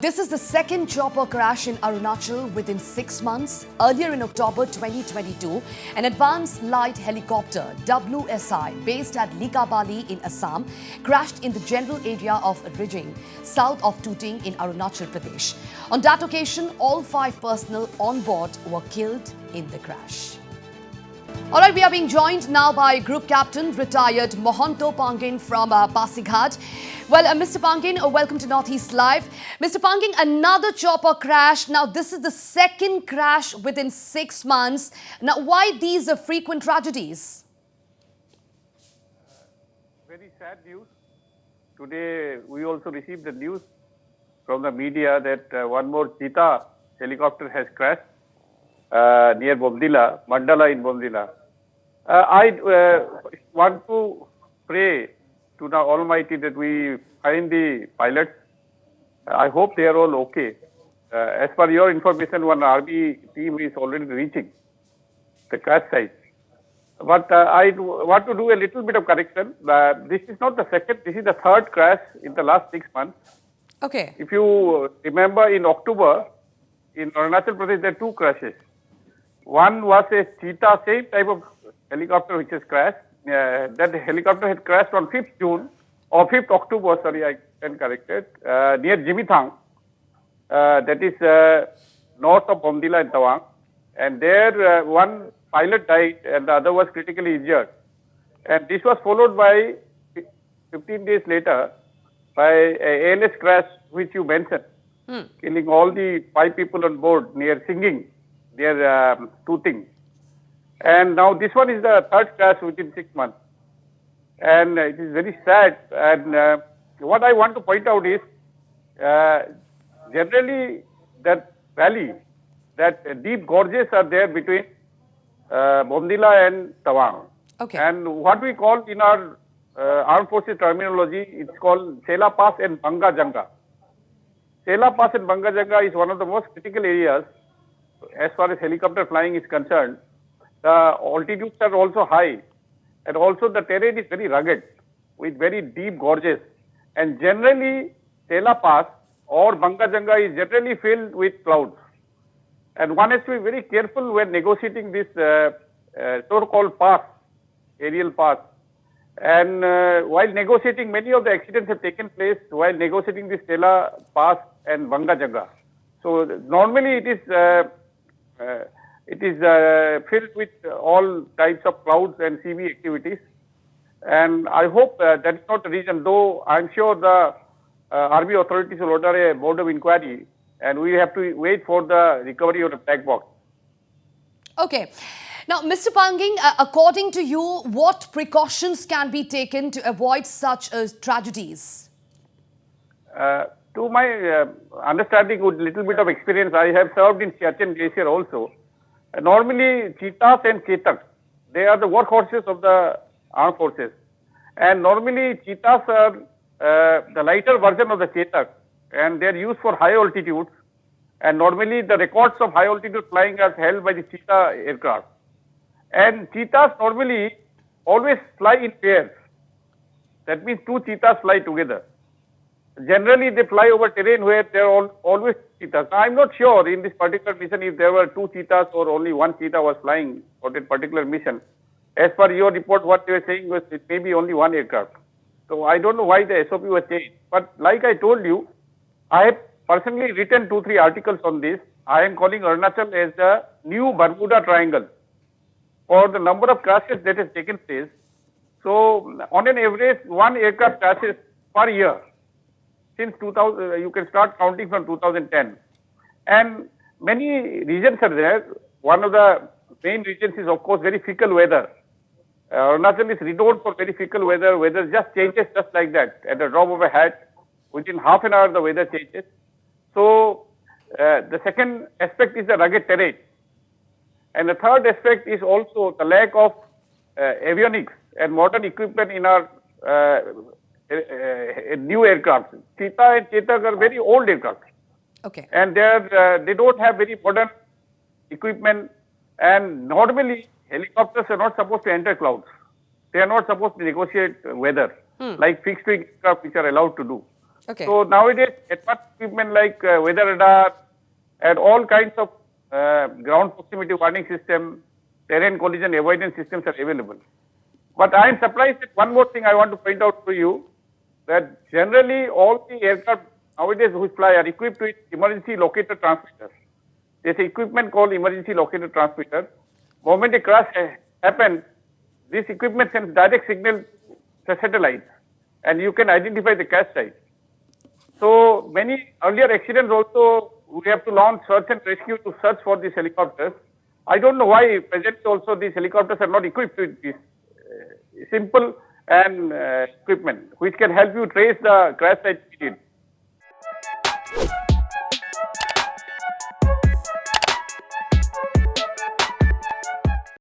This is the second chopper crash in Arunachal within 6 months. Earlier in October 2022, an advanced light helicopter WSI based at Likabali in Assam crashed in the general area of 𝗟𝗡𝗩𝗓, south of Tuting in Arunachal Pradesh. On that occasion, all 5 personnel on board were killed in the crash. All right, we are being joined now by Group Captain, retired 𝗡𝗢𝗥𝗧𝗛𝗪𝗓 from 𝗣𝗥𝗧𝗪𝗓. Well, Mr. Pangin, welcome to Northeast Live. Mr. Pangin, another chopper crash. Now, this is the second crash within 6 months. Now, why these frequent tragedies? Very sad news. Today, we also received the news from the media that one more cheetah helicopter has crashed near 𝗡𝗢𝗪𝗓, Mandala in 𝗡𝗢𝗪𝗓. I want to pray to the Almighty that we find the pilots. I hope they are all okay. As per your information, one army team is already reaching the crash site. But I want to do a little bit of correction. This is not the second, this is the third crash in the last 6 months. Okay. If you remember, in October, in Arunachal Pradesh, there are 2 crashes. One was a cheetah, same type of helicopter which has crashed. That helicopter had crashed on 5th June, or 5th October, sorry, I can correct it, near 𝗔𝗥𝗨𝗡𝗔𝗟, that is north of 𝗡𝗢𝗪𝗓 and 𝗣𝗥𝗔𝗗𝗑𝗧. And there one pilot died and the other was critically injured. And this was followed by 15 days later by a ALS crash which you mentioned, killing all the 5 people on board near Singing, near Tuting. And now this one is the third crash within 6 months. And it is very sad. And what I want to point out is, generally that valley, that deep gorges are there between 𝗡𝗢𝗪𝗓 and 𝗣𝗥𝗧𝗪𝗓. Okay. And what we call in our armed forces terminology, it's called 𝗟𝗓𝗪𝗓 Pass and 𝗡𝗥𝗪𝗓𝗪. 𝗟𝗓𝗪 Pass and 𝗡𝗥𝗪𝗓𝗪 is one of the most critical areas as far as helicopter flying is concerned. The altitudes are also high, and also the terrain is very rugged with very deep gorges. And generally, 𝗟𝗪𝗪 Pass or 𝗡𝗥𝗪𝗓𝗪 is generally filled with clouds. And one has to be very careful when negotiating this so-called pass, aerial pass. And while negotiating, many of the accidents have taken place while negotiating this 𝗟𝗪𝗪 Pass and 𝗡𝗥𝗪𝗓𝗪. So normally it is filled with all types of clouds and CV activities. And I hope that is not the reason, though I'm sure the army authorities will order a board of inquiry and we have to wait for the recovery of the black box. Okay. Now, Mr. Pangin, according to you, what precautions can be taken to avoid such tragedies? To my understanding, with little bit of experience, I have served in 𝗟𝗔𝗩𝗓 Glacier also. Normally, cheetahs and 𝗟𝗔𝗥𝗧𝗪𝗓, they are the workhorses of the armed forces. And normally, cheetahs are the lighter version of the 𝗟𝗔𝗥𝗧𝗪𝗓, and they are used for high altitudes. And normally, the records of high altitude flying are held by the cheetah aircraft. And cheetahs normally always fly in pairs. That means 2 cheetahs fly together. Generally, they fly over terrain where there are always cheetahs. Now, I'm not sure in this particular mission if there were 2 cheetahs or only 1 cheetah was flying for that particular mission. As per your report, what they were saying was it may be only 1 aircraft. So, I don't know why the SOP was changed. But like I told you, I have personally written 2-3 articles on this. I am calling Arunachal as the new Bermuda Triangle for the number of crashes that has taken place. So, on an average, 1 aircraft crashes per year. Since 2000, you can start counting from 2010. And many reasons are there. One of the main reasons is, of course, very fickle weather. Arunachal is renowned for very fickle weather. Weather just changes just like that. At the drop of a hat, within half an hour, the weather changes. So, the second aspect is the rugged terrain. And the third aspect is also the lack of avionics and modern equipment in our new aircraft. Cheetah and 𝗟𝗥𝗧𝗪𝗓 are very old aircraft. Okay. And they don't have very modern equipment. And normally, helicopters are not supposed to enter clouds. They are not supposed to negotiate weather like fixed wing aircraft which are allowed to do. Okay. So nowadays, advanced equipment like weather radar and all kinds of ground proximity warning system, terrain collision avoidance systems are available. But I am surprised that one more thing I want to point out to you, that generally all the aircraft nowadays which fly are equipped with emergency locator transmitters. There's an equipment called emergency locator transmitter. Moment a crash happens, this equipment sends direct signal to the satellite and you can identify the crash site. So many earlier accidents also, we have to launch search and rescue to search for these helicopters. I don't know why presently also these helicopters are not equipped with this simple and equipment which can help you trace the crash site immediately.